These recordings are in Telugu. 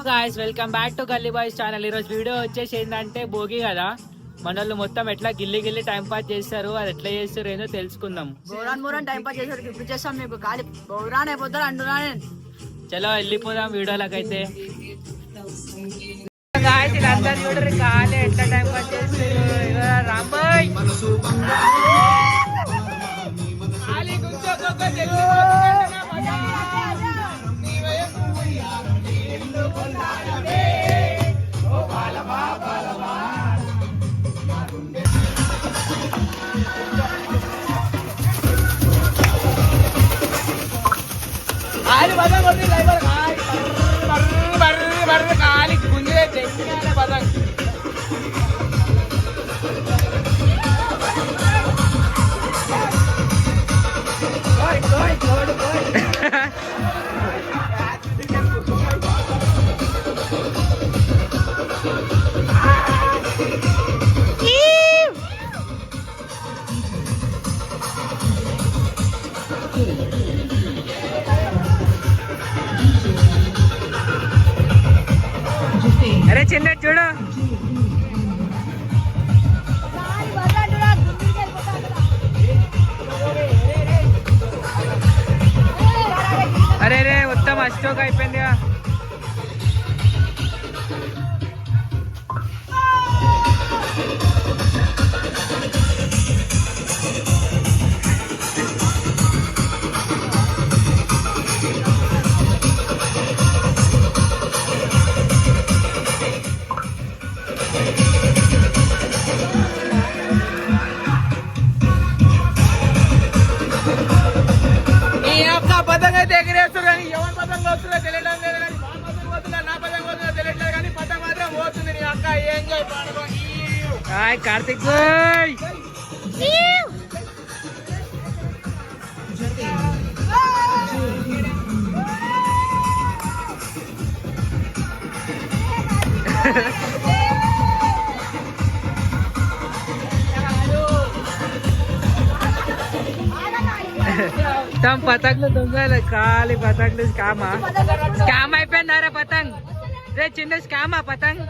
గాయ్స్ వెల్కమ్ బ్యాక్ టు గల్లీ బాయ్స్ ఛానల్. ఈరోజు వీడియో వచ్చేసి ఏంటంటే భోగి కదా, మనోళ్ళు మొత్తం ఎట్లా గిల్లి టైం పాస్ చేస్తారు, అది ఎట్లా చేస్తారు ఏందో తెలుసుకుందాం. టైం పాస్ చేస్తారు, ఇప్పుడు చేస్తాం మీకు ఖాళీ బౌరాన్ అయిపోతారు అంటున్నా. చలో వెళ్ళిపోదాం వీడియోలకైతే. గాయ్స్ వీళ్ళందరూ చూడరు ఖాళీ ఎట్లా టైం పాస్ చేస్తారు. రాంబాయ్ ఖాళీ గుంజే పదం అరే చిన్న చూడు అరే రే మొత్తం అష్టోక్ అయిపోయింది. పతంగ అయితే ఎగిరేస్తారు కానీ ఎవరి పతంగ వస్తుందో తెలియడం లేదు, కానీ మా పతంగ పోతుందా నా పతంగ పోతుందో తెలియట్లేదు, కానీ పతంగ మాత్రం పోతుంది. నీ అక్క ఎంజాయ్ పాడుకో. Hi Karthik bye. తమ పతంగులు దొంగలు ఖాళీ పతంగులు స్కామ్ అయిపోయిందారా పతంగ్ రే చిన్న స్కామా పతంగ్.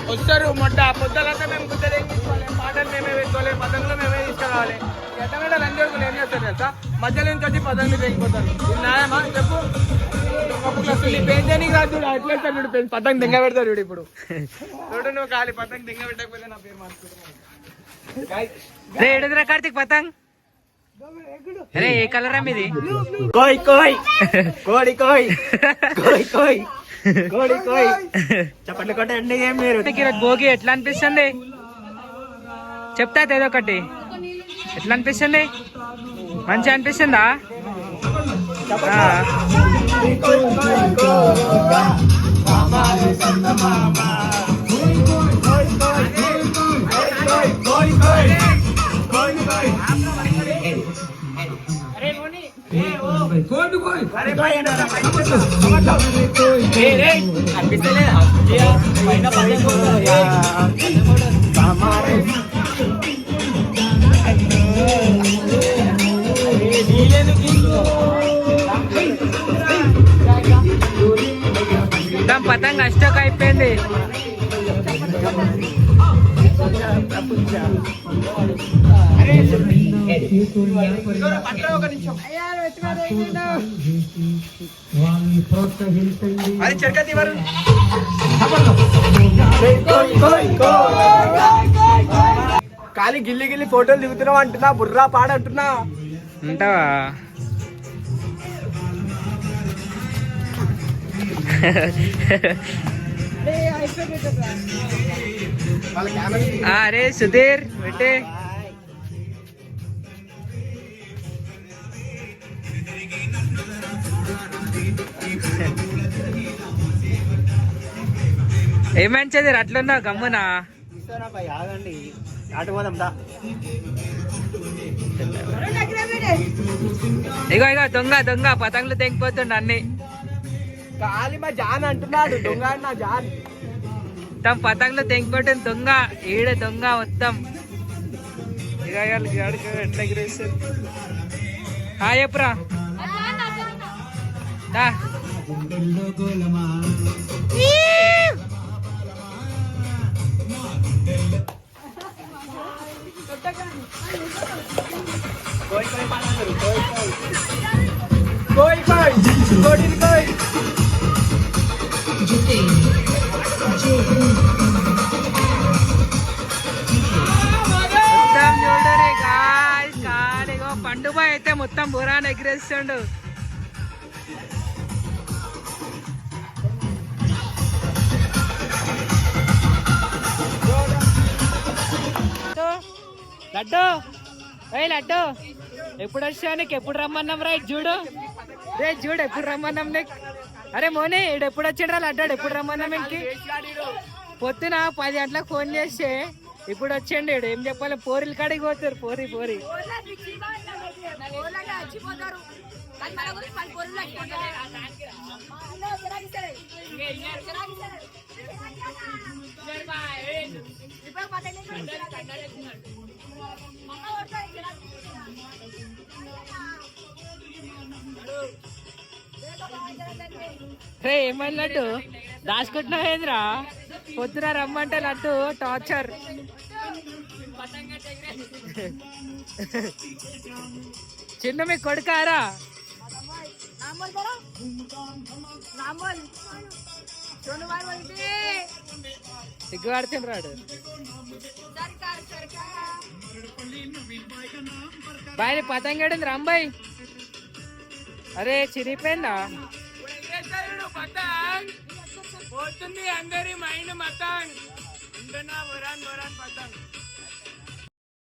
వస్తారు మొట్ట పొద్దులంతా మేము గుద్ద తెగించుకోవాలి, పాటలు మేమే పెట్టుకోవాలి, పతంగులు మేమే తీసుకురావాలి. ఎట్టగంటే లంజోడుకులు ఏం చేస్తారు తెలుసా, మధ్యలో నుంచి వచ్చి పతంగులు తెగిపోతారు. ఇది న్యాయమా చెప్పు? పెంచడానికి రాదు చూడు, అట్లా చూడు పతంగ దింగ పెడతారు చూడు. ఇప్పుడు చూడు నువ్వు ఖాళీ పతంగ దింగ పెట్టకపోతే నా పేరు మార్చుకుంటున్నా. కార్తీక్ పతంగ్ అరే ఏ కలర్ ఇది? కోయ్ కోయ్ కోడి కోయ్ కోయ్ కోయ్ కోడి కోయ్. చెప్పండి కొట్టండి. ఏం మీరు భోగి ఎట్లా అనిపిస్తుంది చెప్తా ఏదో ఒకటి. ఎట్లా అనిపిస్తుంది? మంచిగా అనిపిస్తుందా? పతంగ అష్టోక్ అయిపోయింది. ఖాళీ గిల్లి గిల్లి ఫోటోలు దిగుతున్నావు అంటున్నా, బుర్రా పాడంటున్నా ఉంటావా? అరే సుధీర్ పెట్టే ఏమంచేది అట్లున్నావు గమ్మునా? ఇగో ఇగో దొంగ దొంగ పతంగులు తెగిపోతుండ అన్ని. ఖాళీ మా జాన్ అంటున్నాడు, దొంగ నా జాన్. తమ పతంగులు తెగిపోతుంది దొంగ, ఈడ దొంగ మొత్తం. ఇక ఎట్లా ఎగిరేస్తారు హాయ్ చెప్పురా దా. కోయ్ కోయ్ కోడిని కోయ్. మొత్తం చూడరే గాయ్స్ కాడిగో పండుగ అయితే మొత్తం బురాన్ ఎగిరేస్తుండు. లడ్డు ఏయ్ లడ్డు ఎప్పుడు వచ్చావు నీకు ఎప్పుడు రమ్మన్నాం రైట్ చూడు రే చూడు ఎప్పుడు రమ్మన్నాం నీకు. అరే మోని ఈడు ఎప్పుడు వచ్చిండ్రా లడ్డాడు ఎప్పుడు రమ్మన్నాం ఇంకి పొద్దున 10 గంటలకు ఫోన్ చేస్తే ఇప్పుడు వచ్చిండు ఈడు. ఏం చెప్పాలి పోరీలు కాడికి పోతారు పోరి పోరి. రే ఏమైంది లడ్డు దాచుకుంటున్నావు ఏంద్రా పొద్దున రమ్మంటే లడ్డు టార్చర్. చిన్న మీ కొడుకారా సిగ్గుపడుతుండ్రాడు. బాయ్ పతంగడింది రాంబాయ్. అరే చిరిగిపోయిందా పోతుంది అందరి మైండ్ మొత్తం.